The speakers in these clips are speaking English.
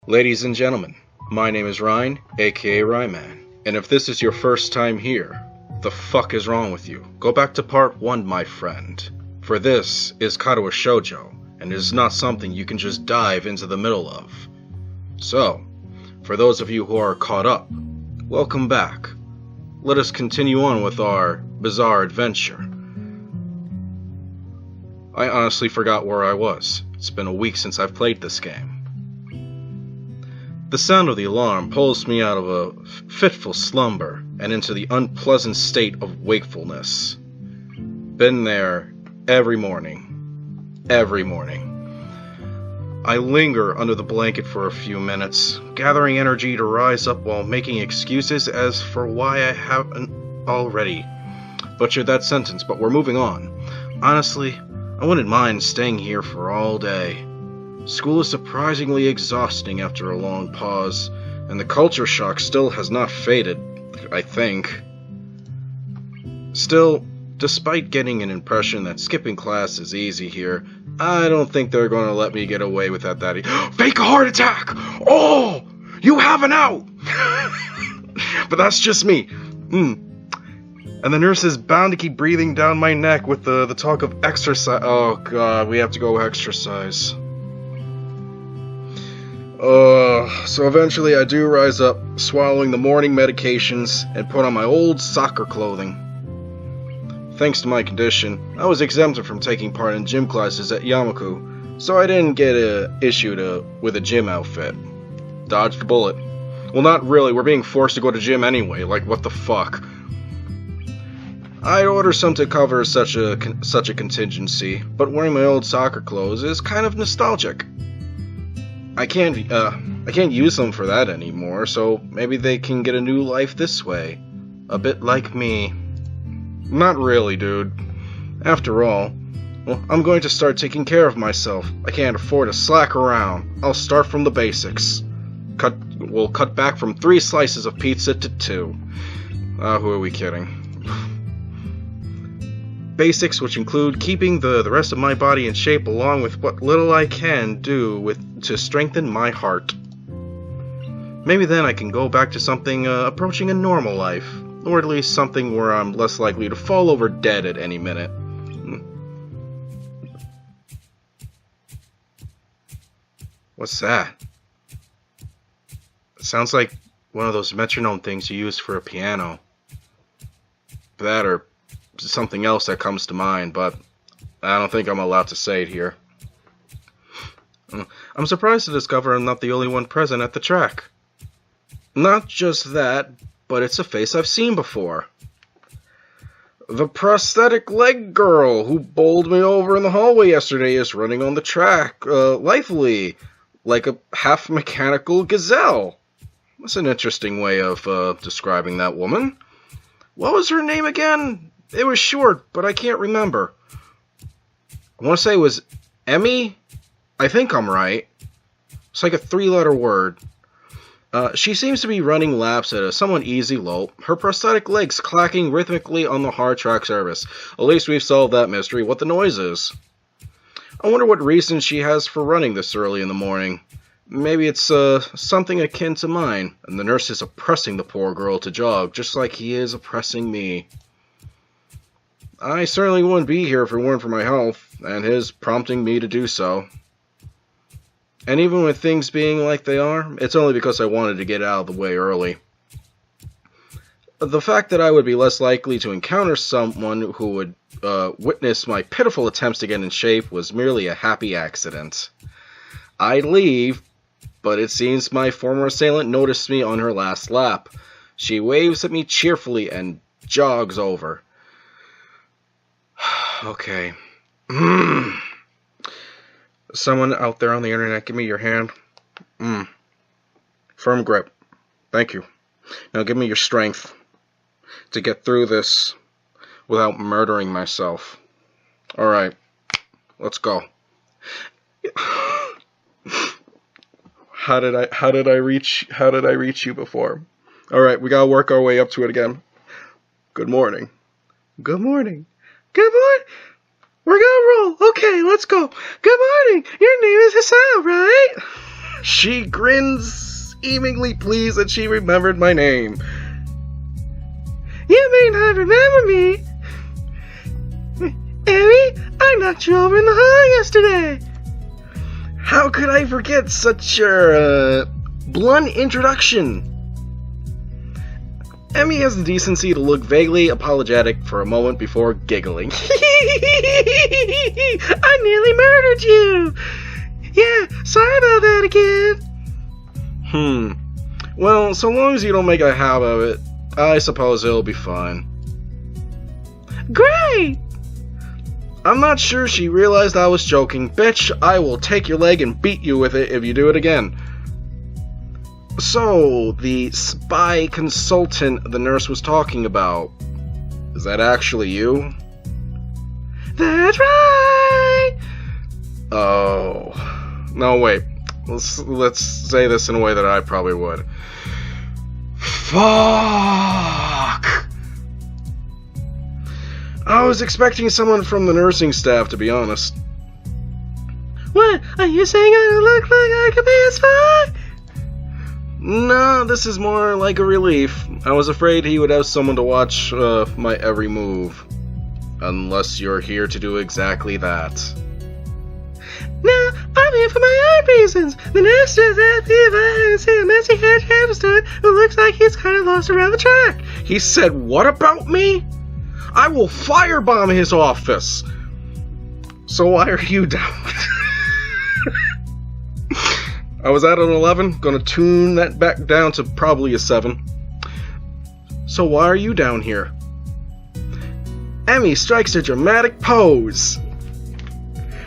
Ladies and gentlemen, my name is Ryan, aka Ryman, and if this is your first time here, the fuck is wrong with you? Go back to part 1, my friend. For this is Katawa Shoujo, and it is not something you can just dive into the middle of. So, for those of you who are caught up, welcome back. Let us continue on with our bizarre adventure. I honestly forgot where I was. It's been a week since I've played this game. The sound of the alarm pulls me out of a fitful slumber and into the unpleasant state of wakefulness. Been there every morning. Every morning. I linger under the blanket for a few minutes, gathering energy to rise up while making excuses as for why I haven't already butchered that sentence, but we're moving on. Honestly, I wouldn't mind staying here for all day. School is surprisingly exhausting after a long pause, and the culture shock still has not faded, I think. Still, despite getting an impression that skipping class is easy here, I don't think they're going to let me get away with that fake a heart attack! Oh! You have an out! But that's just me. And the nurse is bound to keep breathing down my neck with the talk of exercise. Oh god, we have to go exercise. So eventually I do rise up, swallowing the morning medications, and put on my old soccer clothing. Thanks to my condition, I was exempted from taking part in gym classes at Yamaku, so I didn't get issued with a gym outfit. Dodged the bullet. Well, not really, we're being forced to go to gym anyway, like what the fuck. I'd order some to cover such a contingency, but wearing my old soccer clothes is kind of nostalgic. I can't use them for that anymore, so maybe they can get a new life this way. A bit like me. Not really, dude. After all, well, I'm going to start taking care of myself. I can't afford to slack around. I'll start from the basics. We'll cut back from 3 slices of pizza to 2. Who are we kidding? Basics, which include keeping the rest of my body in shape along with what little I can do to strengthen my heart. Maybe then I can go back to something approaching a normal life, or at least something where I'm less likely to fall over dead at any minute. What's that? It sounds like one of those metronome things you use for a piano. That or something else that comes to mind, but I don't think I'm allowed to say it here. I'm surprised to discover I'm not the only one present at the track. Not just that, but it's a face I've seen before. The prosthetic leg girl who bowled me over in the hallway yesterday is running on the track, lithely, like a half-mechanical gazelle. That's an interesting way of describing that woman. What was her name again? It was short, but I can't remember. I want to say it was Emmy? I think I'm right. It's like a 3-letter word. She seems to be running laps at a somewhat easy lope, her prosthetic legs clacking rhythmically on the hard track surface. At least we've solved that mystery, what the noise is. I wonder what reason she has for running this early in the morning. Maybe it's something akin to mine, and the nurse is oppressing the poor girl to jog, just like he is oppressing me. I certainly wouldn't be here if it weren't for my health, and his prompting me to do so. And even with things being like they are, it's only because I wanted to get out of the way early. The fact that I would be less likely to encounter someone who would witness my pitiful attempts to get in shape was merely a happy accident. I'd leave, but it seems my former assailant noticed me on her last lap. She waves at me cheerfully and jogs over. Okay. Someone out there on the internet, give me your hand. Firm grip. Thank you. Now give me your strength to get through this without murdering myself. Alright. Let's go. How did I reach you before? Alright, we gotta work our way up to it again. Good morning. Good morning. Good morning. We're gonna roll. Okay, let's go. Good morning. Your name is Hassan, right? She grins, seemingly pleased that she remembered my name. You may not remember me. Emmy, I knocked you over in the hall yesterday. How could I forget such a blunt introduction? Emmy has the decency to look vaguely apologetic for a moment before giggling. I nearly murdered you. Yeah, sorry about that again. Well, so long as you don't make a habit of it, I suppose it'll be fine. Great! I'm not sure she realized I was joking. Bitch, I will take your leg and beat you with it if you do it again. So, the spy consultant the nurse was talking about, is that actually you? That's right! Oh. No, wait. Let's say this in a way that I probably would. Fuck! I was expecting someone from the nursing staff, to be honest. What? Are you saying I look like I could be a spy? No, this is more like a relief. I was afraid he would have someone to watch my every move. Unless you're here to do exactly that. No, I'm here for my own reasons. The nurse just asked me if I hadn't seen a messy-haired hamster who looks like he's kind of lost around the track. He said what about me? I will firebomb his office. So why are you down? I was at an 11, gonna tune that back down to probably a 7. So why are you down here? Emmy strikes a dramatic pose.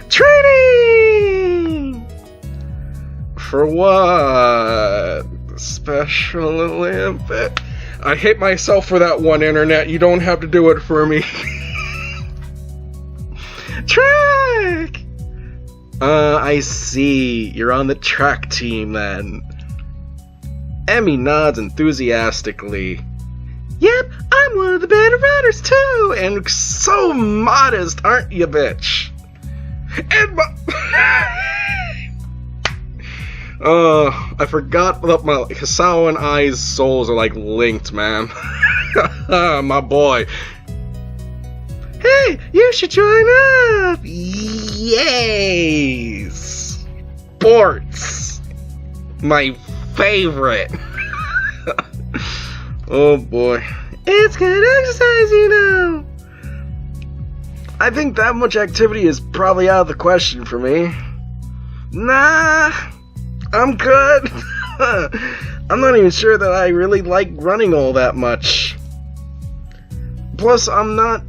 Training! For what? Special Olympic? I hate myself for that one, Internet. You don't have to do it for me. Track! I see. You're on the track team, then. Emmy nods enthusiastically. Yep, I'm one of the better runners, too! And so modest, aren't you, bitch? And I forgot that my Katawa and I's souls are like linked, man. My boy. Hey, you should join up! Yay! Sports! My favorite! Oh boy. It's good exercise, you know! I think that much activity is probably out of the question for me. Nah, I'm good. I'm not even sure that I really like running all that much. Plus, I'm not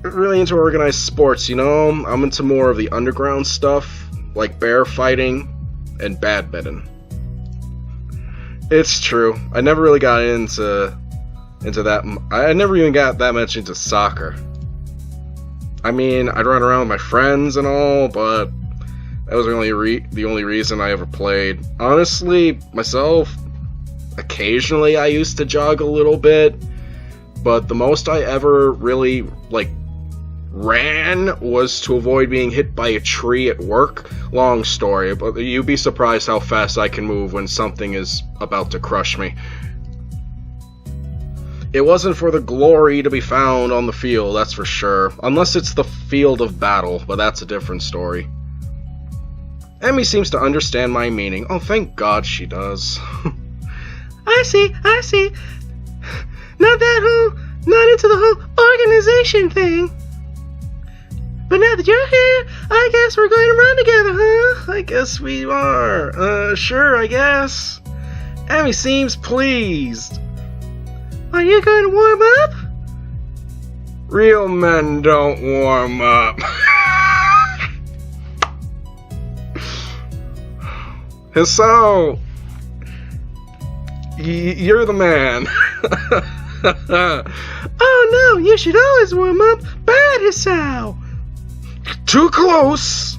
really into organized sports, you know? I'm into more of the underground stuff, like bear fighting and badminton. It's true. I never really got into that. I never even got that much into soccer. I mean, I'd run around with my friends and all, but that was the only reason I ever played. Honestly, myself, occasionally I used to jog a little bit, but the most I ever really, ran was to avoid being hit by a tree at work. Long story, but you'd be surprised how fast I can move when something is about to crush me. It wasn't for the glory to be found on the field, that's for sure. Unless it's the field of battle, but that's a different story. Emmy seems to understand my meaning. Oh, thank God she does. I see. Not into the whole organization thing. But now that you're here, I guess we're going to run together, huh? I guess we are. Sure, I guess. Emmy seems pleased. Are you going to warm up? Real men don't warm up. So, you're the man. Oh no, you should always warm up. Bad is how. Too close.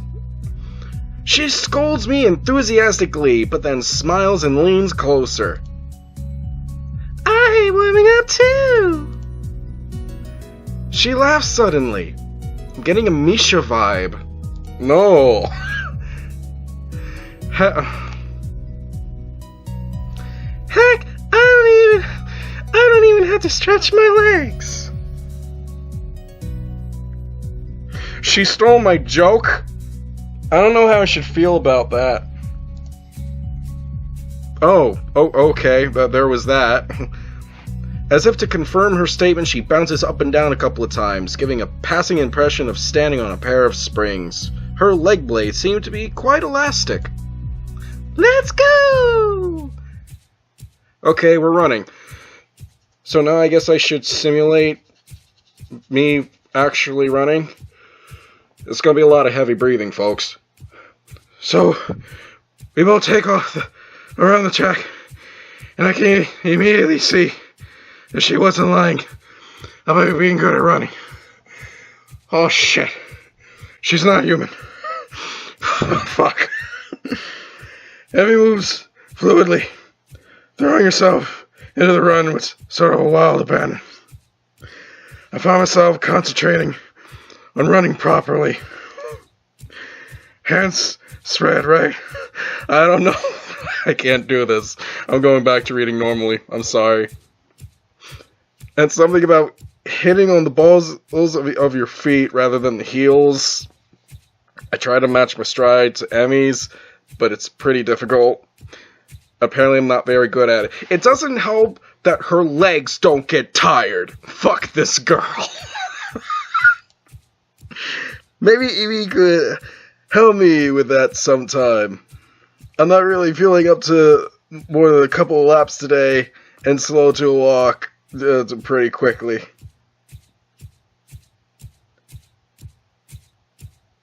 She scolds me enthusiastically, but then smiles and leans closer. I hate warming up too. She laughs suddenly. I'm getting a Misha vibe. No. to stretch my legs. She stole my joke? I don't know how I should feel about that. Oh, okay, there was that. As if to confirm her statement, she bounces up and down a couple of times, giving a passing impression of standing on a pair of springs. Her leg blades seem to be quite elastic. Let's go! Okay, we're running. So now I guess I should simulate me actually running. It's gonna be a lot of heavy breathing, folks. So, we both take off around the track, and I can immediately see that she wasn't lying about being good at running. Oh shit. She's not human. Fuck. Emmy moves fluidly, throwing herself into the run with sort of a wild abandon. I found myself concentrating on running properly. Hands spread right. I don't know. I can't do this. I'm going back to reading normally. I'm sorry. And something about hitting on the balls of your feet rather than the heels. I try to match my stride to Emmy's, but it's pretty difficult. Apparently I'm not very good at it. It doesn't help that her legs don't get tired. Fuck this girl. Maybe Evie could help me with that sometime. I'm not really feeling up to more than a couple of laps today, and slow to a walk pretty quickly.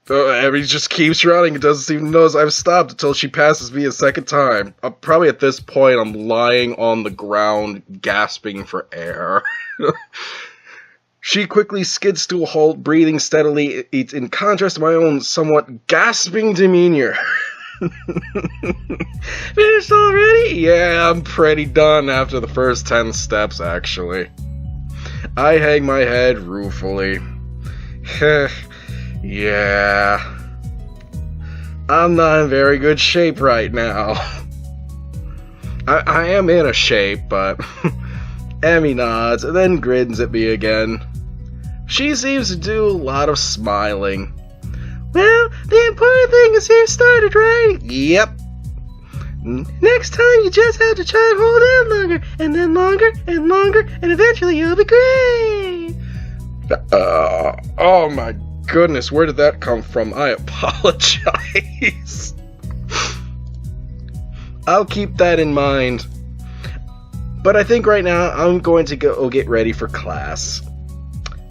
Abby just keeps running and doesn't even notice I've stopped until she passes me a second time. Probably at this point I'm lying on the ground, gasping for air. She quickly skids to a halt, breathing steadily, in contrast to my own somewhat gasping demeanor. Finished already? Yeah, I'm pretty done after the first 10 steps, actually. I hang my head ruefully. Yeah. I'm not in very good shape right now. I am in a shape, but Emmy nods and then grins at me again. She seems to do a lot of smiling. Well, the important thing is you started, right? Yep. Next time you just have to try and hold out longer, and then longer, and longer, and eventually you'll be great. Oh my goodness, where did that come from? I apologize. I'll keep that in mind. But I think right now I'm going to go get ready for class.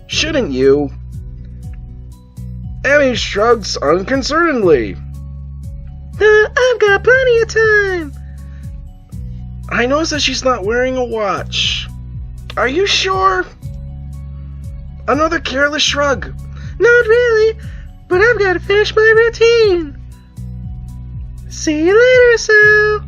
Shouldn't you? Emmy shrugs unconcernedly. I've got plenty of time. I notice that she's not wearing a watch. Are you sure? Another careless shrug. Not really, but I've got to finish my routine. See you later, Sal.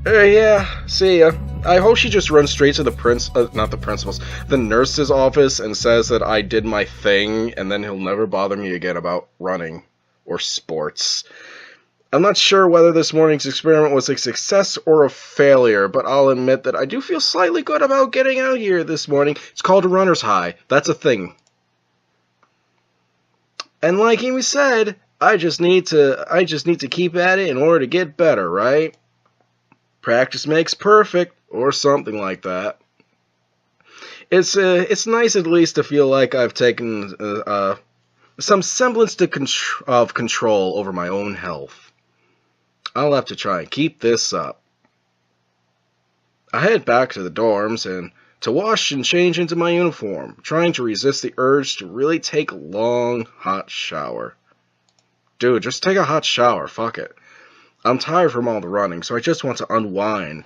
Yeah, see ya. I hope she just runs straight to the nurse's office and says that I did my thing, and then he'll never bother me again about running or sports. I'm not sure whether this morning's experiment was a success or a failure, but I'll admit that I do feel slightly good about getting out here this morning. It's called a runner's high. That's a thing. And like Amy said, I just need to keep at it in order to get better, right? Practice makes perfect, or something like that. It's nice at least to feel like I've taken some semblance of control over my own health. I'll have to try and keep this up. I head back to the dorms and to wash and change into my uniform, trying to resist the urge to really take a long, hot shower. Dude, just take a hot shower, fuck it. I'm tired from all the running, so I just want to unwind,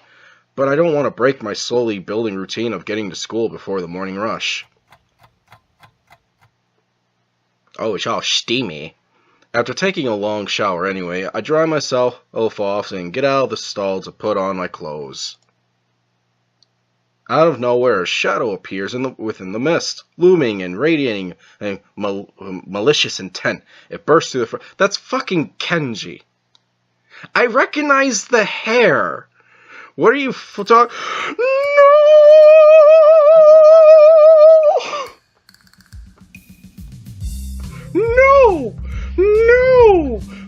but I don't want to break my slowly building routine of getting to school before the morning rush. Oh, it's all steamy. After taking a long shower anyway, I dry myself off and get out of the stall to put on my clothes. Out of nowhere, a shadow appears within the mist, looming and radiating a malicious intent. It bursts through the front. That's fucking Kenji. I recognize the hair. What are you talking? No!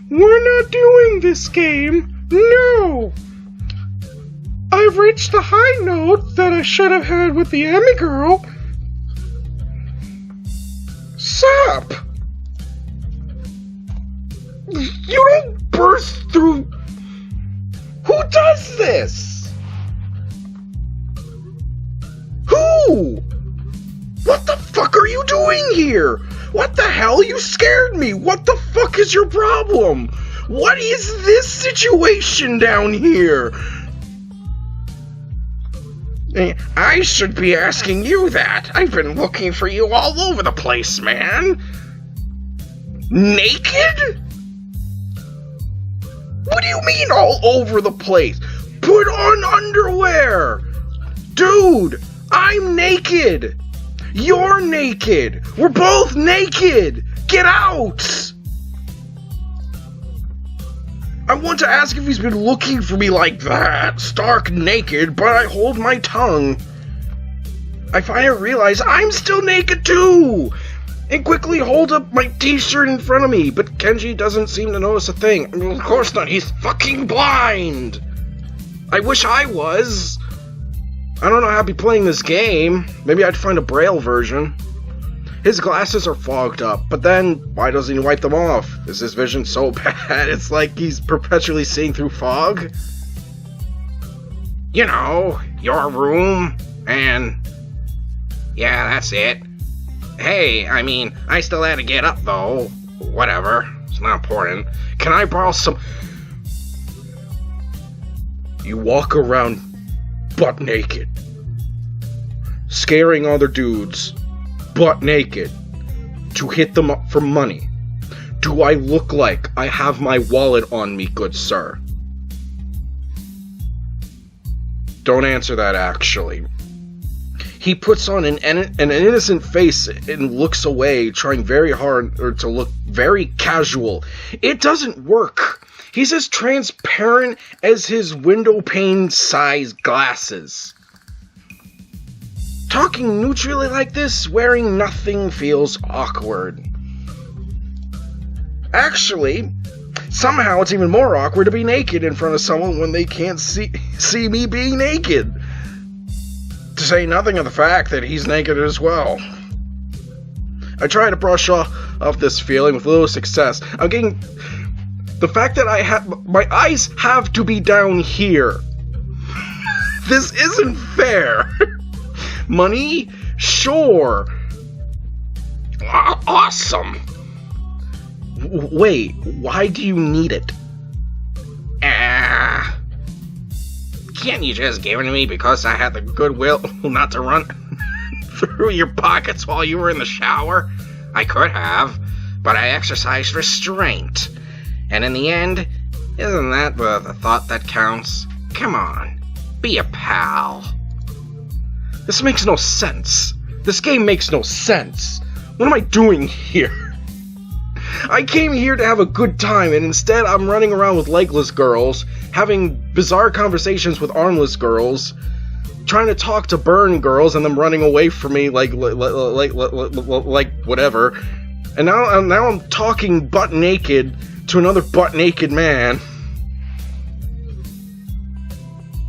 We're not doing this game. No. I've reached the high note that I should have had with the Emmy girl. Stop! You don't burst through... Who does this? Who? What the fuck are you doing here? What the hell? You scared me. What the fuck is your problem? What is this situation down here? I should be asking you that. I've been looking for you all over the place, man. Naked? What do you mean all over the place? Put on underwear. Dude, I'm naked. You're naked. We're both naked. Get out. I want to ask if he's been looking for me like that, stark naked, but I hold my tongue. I finally realize I'm still naked too, and quickly hold up my t-shirt in front of me, but Kenji doesn't seem to notice a thing. I mean, of course not, he's fucking blind. I wish I was. I don't know how to be playing this game. Maybe I'd find a braille version. His glasses are fogged up, but then why doesn't he wipe them off? Is his vision so bad it's like he's perpetually seeing through fog? You know, your room, and... yeah, that's it. Hey, I mean, I still had to get up, though. Whatever, it's not important. Can I borrow some... You walk around butt naked, scaring other dudes, butt naked, to hit them up for money. Do I look like I have my wallet on me, good sir? Don't answer that, actually. He puts on an innocent face and looks away, trying very hard to look very casual. It doesn't work. He's as transparent as his window pane size glasses. Talking neutrally like this, wearing nothing feels awkward. Actually, somehow it's even more awkward to be naked in front of someone when they can't see me being naked. To say nothing of the fact that he's naked as well. I try to brush off this feeling with little success. I'm getting... the fact that my eyes have to be down here. This isn't fair. Money? Sure. Awesome. Wait, why do you need it? Can't you just give it to me because I had the goodwill not to run through your pockets while you were in the shower? I could have, but I exercised restraint. And in the end, isn't that the thought that counts? Come on, be a pal. This makes no sense. This game makes no sense. What am I doing here? I came here to have a good time, and instead I'm running around with legless girls, having bizarre conversations with armless girls, trying to talk to burn girls, and them running away from me like whatever. And now I'm talking butt naked to another butt naked man.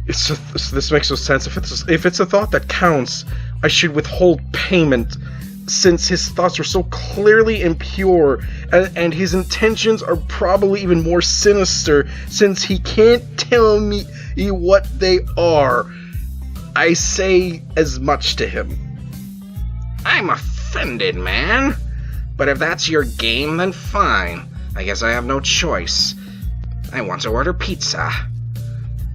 It's just, this makes no sense. If it's a thought that counts, I should withhold payment, since his thoughts are so clearly impure, and his intentions are probably even more sinister, since he can't tell me what they are. I say as much to him. I'm offended, man. But if that's your game, then fine. I guess I have no choice. I want to order pizza.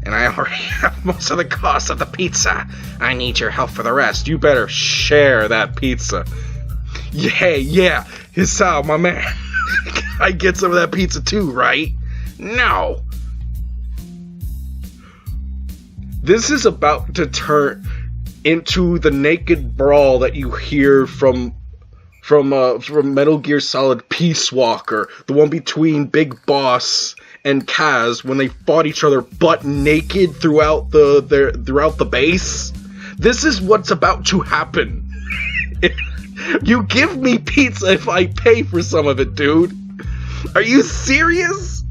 And I already have most of the cost of the pizza. I need your help for the rest. You better share that pizza. Yeah, Hisao, my man. I get some of that pizza too, right? No. This is about to turn into the naked brawl that you hear from Metal Gear Solid Peace Walker, the one between Big Boss and Kaz when they fought each other butt naked throughout the base. This is what's about to happen. You give me pizza if I pay for some of it, dude. Are you serious?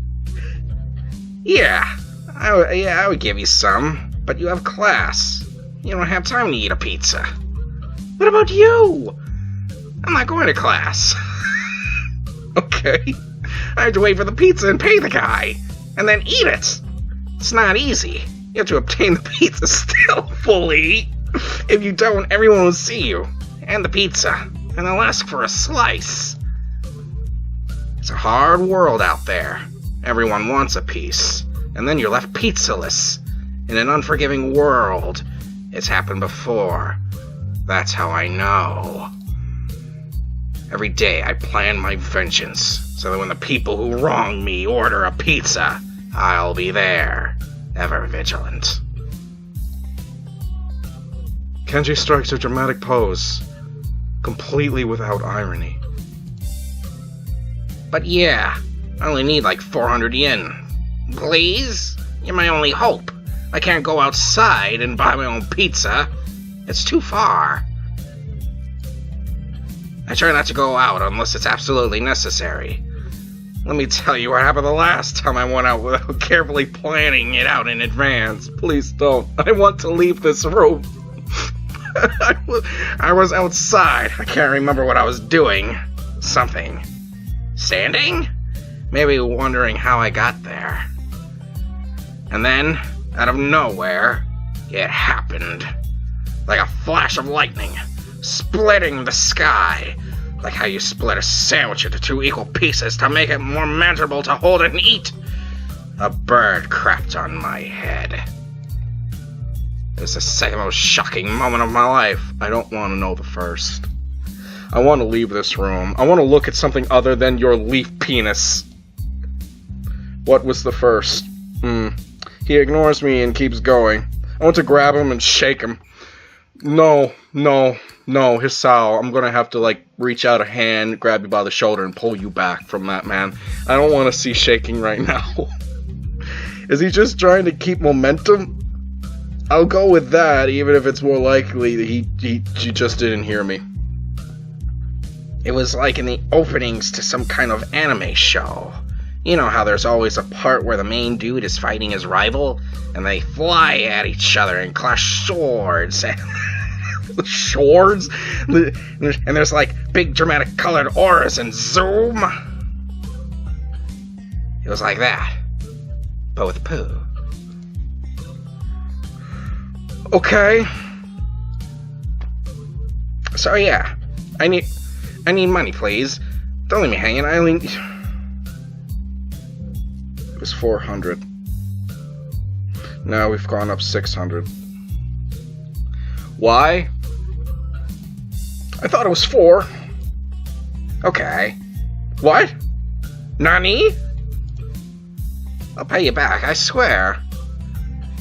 I would give you some, but you have class. You don't have time to eat a pizza. What about you? I'm not going to class. Okay. I have to wait for the pizza and pay the guy, and then eat it. It's not easy. You have to obtain the pizza still fully. If you don't, everyone will see you, and the pizza, and they'll ask for a slice. It's a hard world out there. Everyone wants a piece, and then you're left pizzaless. In an unforgiving world. It's happened before. That's how I know. Every day I plan my vengeance, so that when the people who wrong me order a pizza, I'll be there, ever vigilant. Kenji strikes a dramatic pose, completely without irony. But yeah, I only need like 400 yen. Please? You're my only hope. I can't go outside and buy my own pizza. It's too far. I try not to go out unless it's absolutely necessary. Let me tell you what happened the last time I went out without carefully planning it out in advance. Please don't. I want to leave this room. I was outside. I can't remember what I was doing. Something. Standing? Maybe wondering how I got there. And then, out of nowhere, it happened. Like a flash of lightning, splitting the sky. Like how you split a sandwich into 2 equal pieces to make it more manageable to hold and eat. A bird crapped on my head. It was the second most shocking moment of my life. I don't want to know the first. I want to leave this room. I want to look at something other than your leaf penis. What was the first? He ignores me and keeps going. I want to grab him and shake him. No, Hisao, I'm gonna have to, reach out a hand, grab you by the shoulder, and pull you back from that, man. I don't want to see shaking right now. Is he just trying to keep momentum? I'll go with that, even if it's more likely that he just didn't hear me. It was like in the openings to some kind of anime show. You know how there's always a part where the main dude is fighting his rival, and they fly at each other and clash swords. Swords? And there's big dramatic colored auras and zoom. It was like that, but with poo. Okay. So yeah, I need money, please. Don't leave me hanging. It was 400. Now we've gone up 600. Why? I thought it was 4. Okay. What? Nani? I'll pay you back, I swear.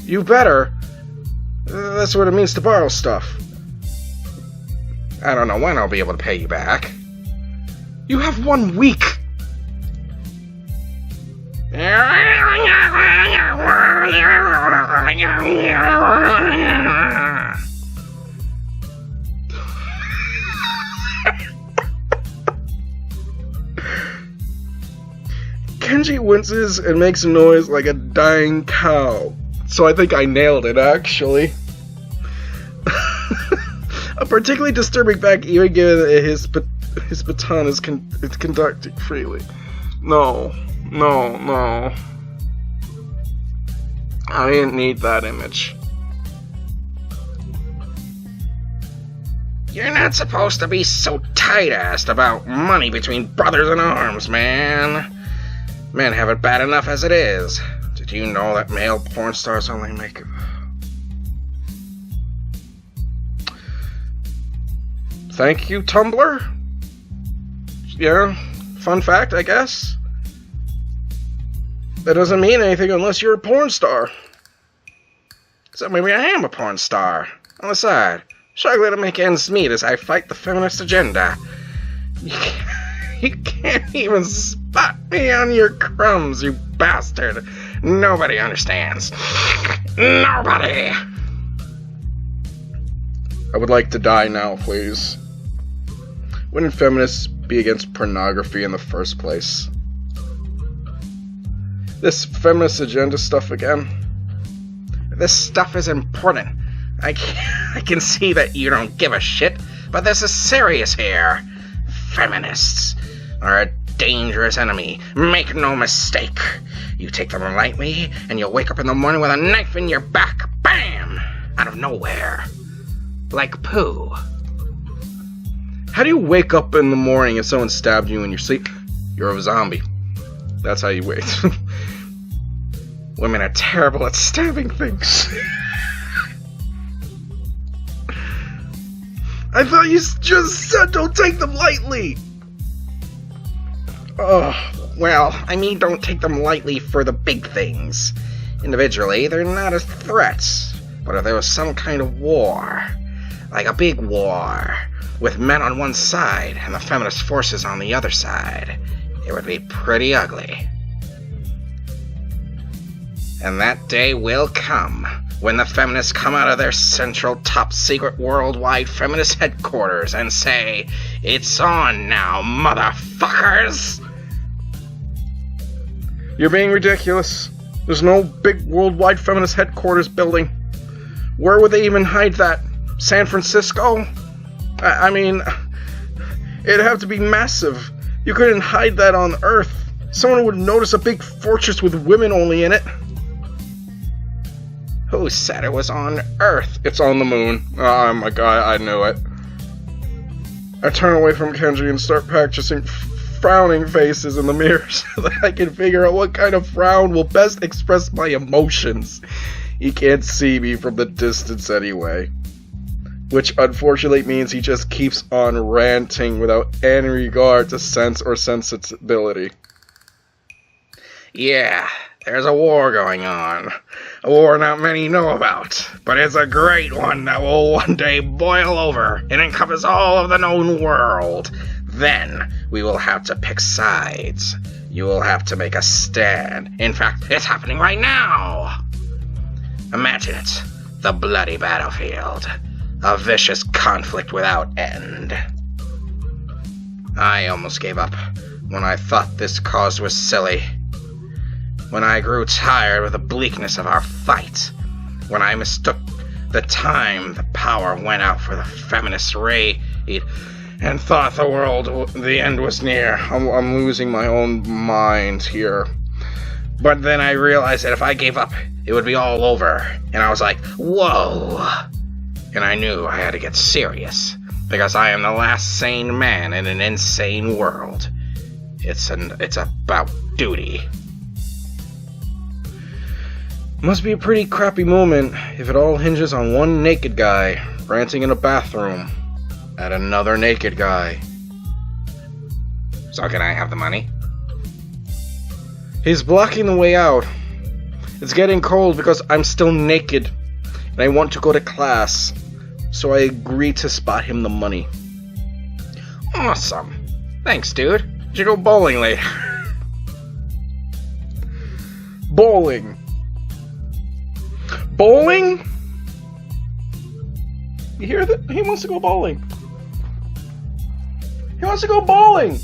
You better. That's what it means to borrow stuff. I don't know when I'll be able to pay you back. You have 1 week. Kenji winces and makes a noise like a dying cow. So I think I nailed it, actually. A particularly disturbing fact, even given that his baton is conducting freely. No. I didn't need that image. You're not supposed to be so tight-assed about money between brothers in arms, man. Men have it bad enough as it is. Did you know that male porn stars only make... Thank you, Tumblr? Yeah, fun fact, I guess. That doesn't mean anything unless you're a porn star. So maybe I am a porn star. On the side, struggling to make ends meet as I fight the feminist agenda. You can't even spot me on your crumbs, you bastard. Nobody understands. Nobody. I would like to die now, please. Wouldn't feminists be against pornography in the first place? This feminist agenda stuff again? This stuff is important. I can see that you don't give a shit, but this is serious here. Feminists are a dangerous enemy. Make no mistake. You take them lightly, and you'll wake up in the morning with a knife in your back. Bam! Out of nowhere. Like poo. How do you wake up in the morning and someone stabbed you in your sleep? You're a zombie. That's how you wait. Women are terrible at stabbing things. I thought you just said don't take them lightly. Well, I mean, don't take them lightly for the big things. Individually, they're not a threat. But if there was some kind of war, like a big war, with men on one side and the feminist forces on the other side, it would be pretty ugly. And that day will come when the feminists come out of their central top-secret worldwide feminist headquarters and say, "It's on now, motherfuckers!" You're being ridiculous. There's no big worldwide feminist headquarters building. Where would they even hide that? San Francisco? I mean, it'd have to be massive. You couldn't hide that on Earth. Someone would notice a big fortress with women only in it. Who said it was on Earth? It's on the moon. Oh my god, I knew it. I turn away from Kenji and start practicing frowning faces in the mirror so that I can figure out what kind of frown will best express my emotions. He can't see me from the distance anyway. Which unfortunately means he just keeps on ranting without any regard to sense or sensibility. Yeah, there's a war going on. A war not many know about, but it's a great one that will one day boil over and encompass all of the known world. Then we will have to pick sides. You will have to make a stand. In fact, it's happening right now. Imagine it, the bloody battlefield. A vicious conflict without end. I almost gave up when I thought this cause was silly. When I grew tired of the bleakness of our fight. When I mistook the time the power went out for the feminist raid and thought the end was near. I'm losing my own mind here. But then I realized that if I gave up, it would be all over. And I was like, whoa. And I knew I had to get serious, because I am the last sane man in an insane world. It's about duty. Must be a pretty crappy moment if it all hinges on one naked guy ranting in a bathroom at another naked guy. So can I have the money? He's blocking the way out. It's getting cold because I'm still naked, and I want to go to class, so I agree to spot him the money. Awesome. Thanks, dude. You should go bowling later. Bowling? Bowling? You hear that? He wants to go bowling. He wants to go bowling!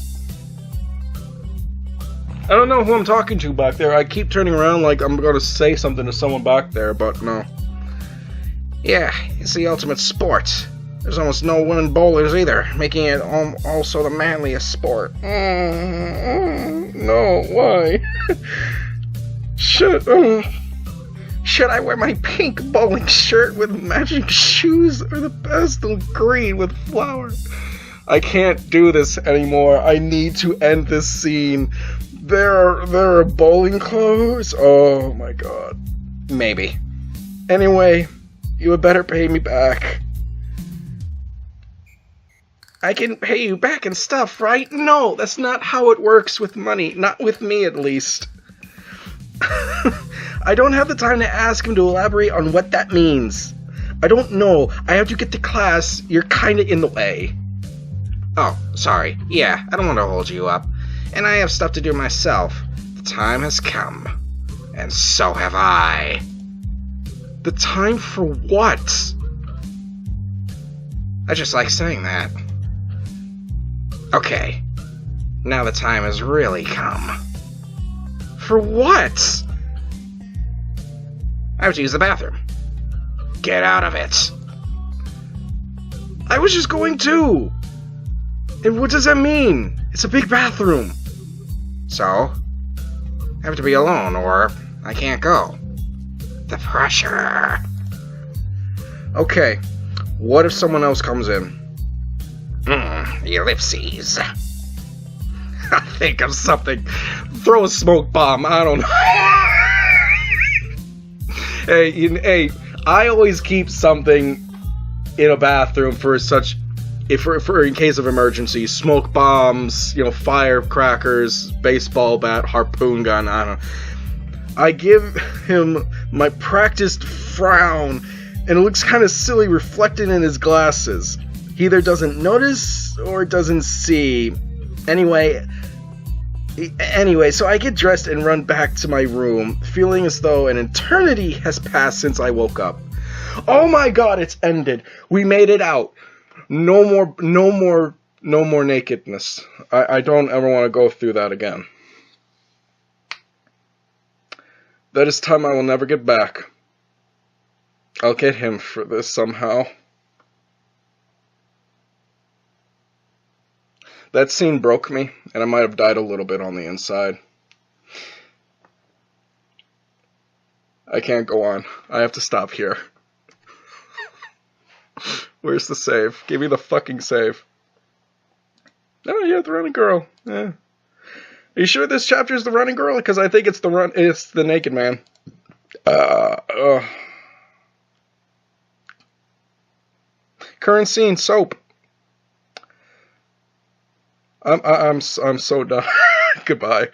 I don't know who I'm talking to back there. I keep turning around like I'm going to say something to someone back there, but no. Yeah, it's the ultimate sport. There's almost no women bowlers either, making it also the manliest sport. No, why? Should I wear my pink bowling shirt with matching shoes or the pastel green with flowers? I can't do this anymore. I need to end this scene. There are bowling clothes? Oh my god. Maybe. Anyway, you had better pay me back. I can pay you back and stuff, right? No, that's not how it works with money. Not with me, at least. I don't have the time to ask him to elaborate on what that means. I don't know. I have to get to class. You're kinda in the way. Oh, sorry. Yeah, I don't want to hold you up. And I have stuff to do myself. The time has come. And so have I. The time for what? I just like saying that. Okay. Now the time has really come. For what? I have to use the bathroom. Get out of it. I was just going to. And what does that mean? It's a big bathroom. So, I have to be alone or I can't go. The pressure. Okay, what if someone else comes in? Ellipses. I think of something. Throw a smoke bomb. I don't know. Hey, I always keep something in a bathroom for such, for in case of emergency. Smoke bombs, firecrackers, baseball bat, harpoon gun. I don't know. I give him my practiced frown, and it looks kind of silly reflected in his glasses. He either doesn't notice or doesn't see. Anyway, so I get dressed and run back to my room, feeling as though an eternity has passed since I woke up. Oh my god, it's ended. We made it out. No more nakedness. I don't ever want to go through that again. That is time I will never get back. I'll get him for this somehow. That scene broke me, and I might have died a little bit on the inside. I can't go on. I have to stop here. Where's the save? Give me the fucking save. Oh yeah, the running girl. Yeah. Are you sure this chapter is the running girl? Because I think it's the naked man. Current scene, soap. I'm so done. Goodbye.